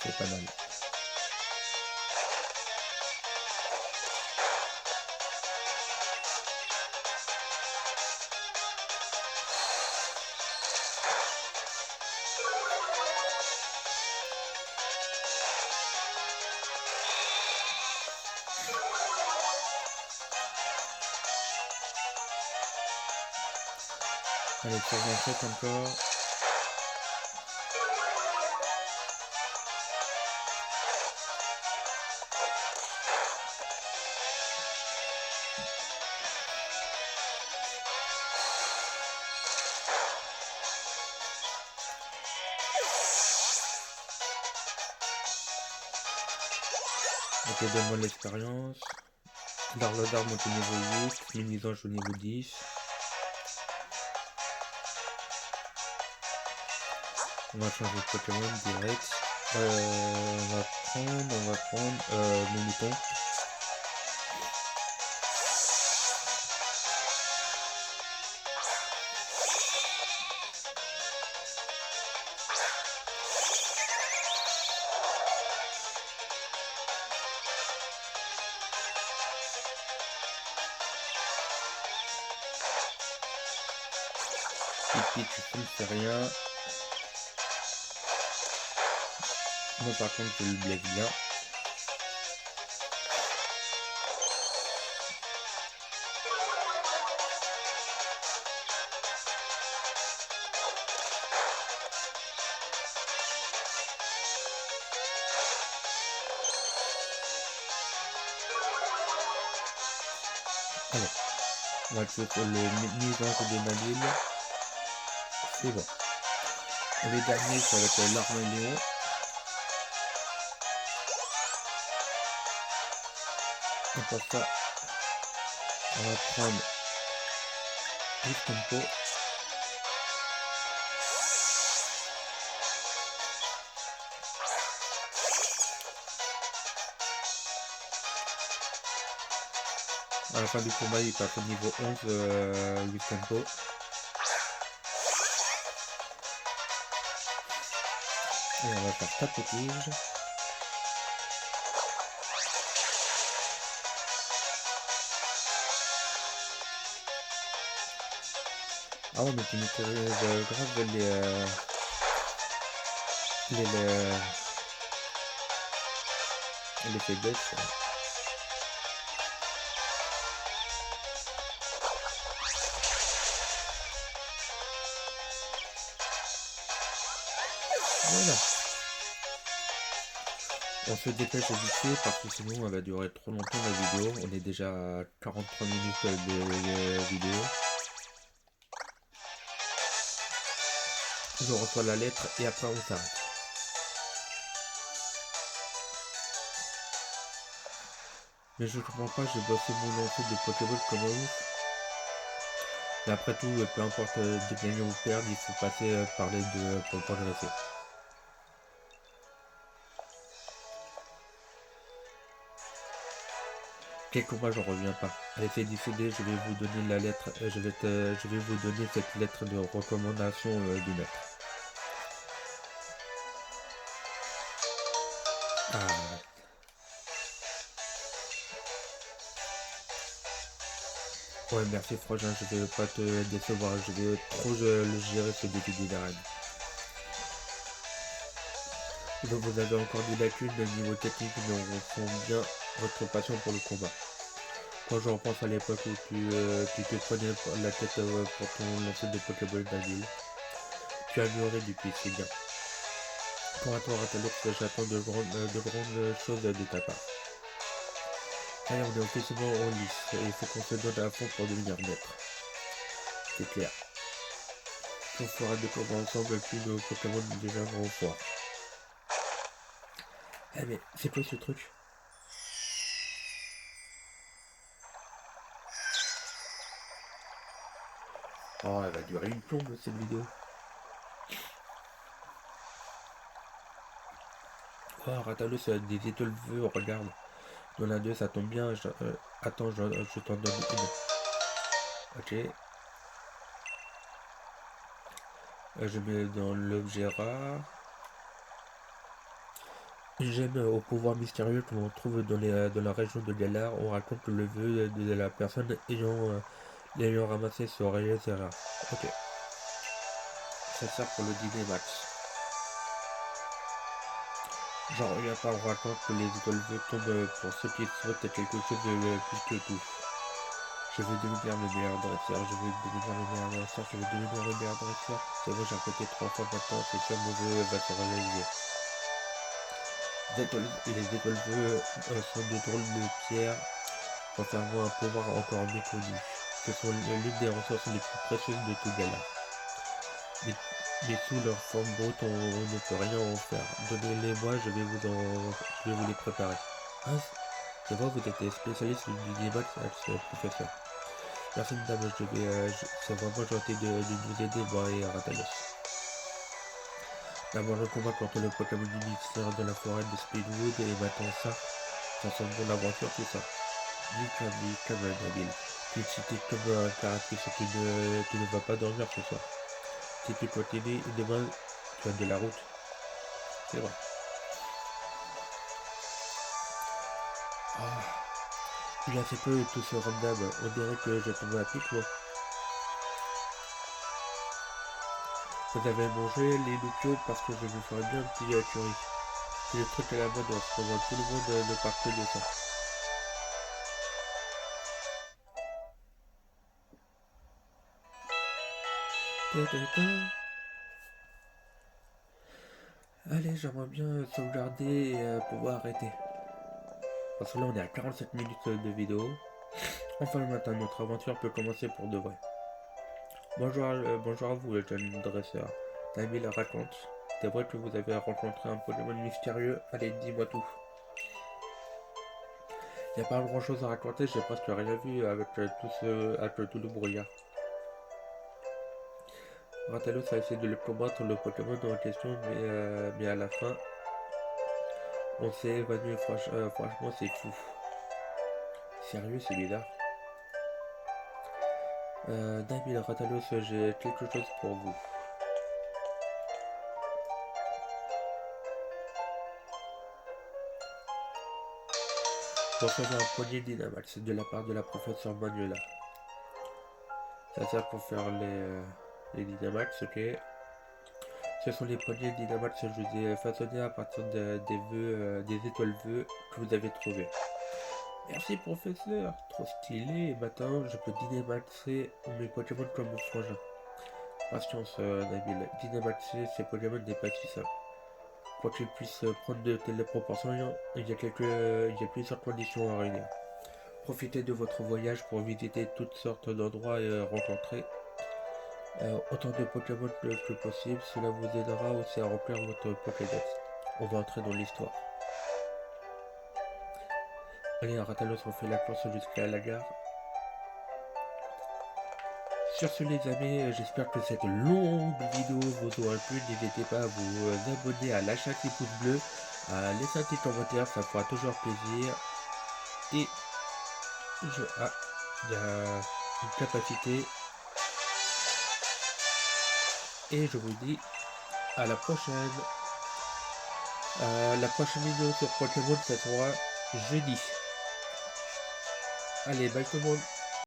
C'est pas mal. Allez, sur 27 encore. Ok, donne-moi de l'expérience. Darlodar monte au niveau 8, Minisange au niveau 10. On va changer de Pokémon direct. On va prendre mon mouton. Pipi, tu ne fais rien. Moi par contre je le blesse bien. Allez, on va tuer pour le Minisange de Nabil. C'est bon. Et les derniers ça va être l'Arméléon. Et pour ça, on va prendre le tempo. À la fin du combat, il passe au niveau 11, 8 tempo. Et on va faire tape tige. Ah ouais, mais tu maîtrises grave les faiblesses. Voilà. On se dépêche vite fait parce que sinon elle va durer trop longtemps la vidéo. On est déjà à 43 minutes de vidéo. Je reçois la lettre et après on s'arrête. Mais je comprends pas, j'ai bossé mon lancer de Pokéball comme ouf. Mais après tout, peu importe de gagner ou perdre, il faut passer par les deux pour progresser. Quel combat, j'en reviens pas. Allez, c'est décidé, je vais vous donner la lettre, je vais vous donner cette lettre de recommandation du maître. Ah. Ouais, merci Frangin, je vais pas te décevoir, je vais trop le gérer ce défi d'arène. Donc vous avez encore des lacunes de niveau technique, mais on ressent bien votre passion pour le combat. Quand je repense à l'époque où tu te prenais la tête pour ton lancer de Pokéball d'Agile, tu as amélioré depuis, c'est bien. Pour attendre à ta lettre, j'attends de grandes choses de ta part. Allez, on est officiellement en lice, et il faut qu'on se donne à fond pour devenir maître. C'est clair. On fera des combats ensemble, puis nos Pokémon déjà vont voir. Eh mais, c'est quoi ce truc? Oh, elle va durer une plombe cette vidéo. Oh, Ratalus, des étoiles vœux, regarde. Il y en a deux, ça tombe bien. Attends, je t'en donne une. Ok. Je mets dans l'objet rare. Une gemme au pouvoir mystérieux que l'on trouve dans la région de Galar. On raconte le vœu de la personne ayant ramassé ce rayé rare. Ok, ça sert pour le dîner max. Genre, il n'y a pas, on raconte que les étoiles tombent pour ceux qui souhaitent quelque chose de plus que tout. Je veux devenir le meilleur dresseur, je veux devenir le meilleur dresseur, je veux devenir le meilleur dresseur. C'est bon, j'ai répété 3 fois maintenant, c'est sûr, mon vœu va se réaliser. Les étoiles sont de drôles de pierres concernant un pouvoir encore méconnu. Ce sont l'une des ressources les plus précieuses de tout Galar. Mais sous leur forme brute, on ne peut rien en faire. Donnez-les-moi, je vais vous les préparer. Ah, c'est vrai, vous êtes spécialiste du débat, professeur. Merci madame, c'est vraiment gentil de nous aider, moi et Ratalos. D'abord le combat contre le Pokémon mystère de la forêt de Speedwood et maintenant ça semble mon aventure tout ça. Dis comme un habile. Tu es cité comme un caractère, tu ne vas pas dormir ce soir. Si tu continues, demain tu as de la route. C'est vrai. Oh, il a fait peu tout ce random, on dirait que j'ai tombé à pic moi. Vous avez mangé les loupiaux parce que je vous ferai bien un petit curry. C'est le truc à la mode en ce moment, tout le monde ne parle que de ça. Allez, j'aimerais bien sauvegarder et pouvoir arrêter. Parce que là, on est à 47 minutes de vidéo. Enfin, le matin, notre aventure peut commencer pour de vrai. Bonjour à vous, le jeune dresseur. Tammy la raconte. C'est vrai que vous avez rencontré un Pokémon mystérieux. Allez, dis-moi tout. Il n'y a pas grand chose à raconter, j'ai presque rien vu avec tout le brouillard. Ratalos a essayé de le combattre le Pokémon en question, mais à la fin, on s'est évanoui. Franchement, c'est fou. Sérieux, c'est bizarre. David Ratalos, j'ai quelque chose pour vous. Vous recevez un poignet Dynamax de la part de la professeure Manuela. Ça sert pour faire les Dynamax, ok. Ce sont les poignées Dynamax que je vous ai façonnés à partir des étoiles vœux que vous avez trouvées. Merci professeur, trop stylé. Maintenant, je peux Dynamaxer mes Pokémon comme mon frangin. Patience, Nabil. Dynamaxer ces Pokémon n'est pas si simple. Pour qu'ils puissent prendre de telles proportions, il y a plusieurs conditions à réunir. Profitez de votre voyage pour visiter toutes sortes d'endroits et rencontrer autant de Pokémon que possible. Cela vous aidera aussi à remplir votre Pokédex. On va entrer dans l'histoire. Allez, Ratalos, on fait la course jusqu'à la gare. Sur ce les amis, j'espère que cette longue vidéo vous aura plu. N'hésitez pas à vous abonner, à lâcher un petit pouce bleu, à laisser un petit commentaire, ça fera toujours plaisir. Et il y a une capacité. Et je vous dis à la prochaine. La prochaine vidéo sur Pokémon, ça sera jeudi. Allez, bye tout le monde.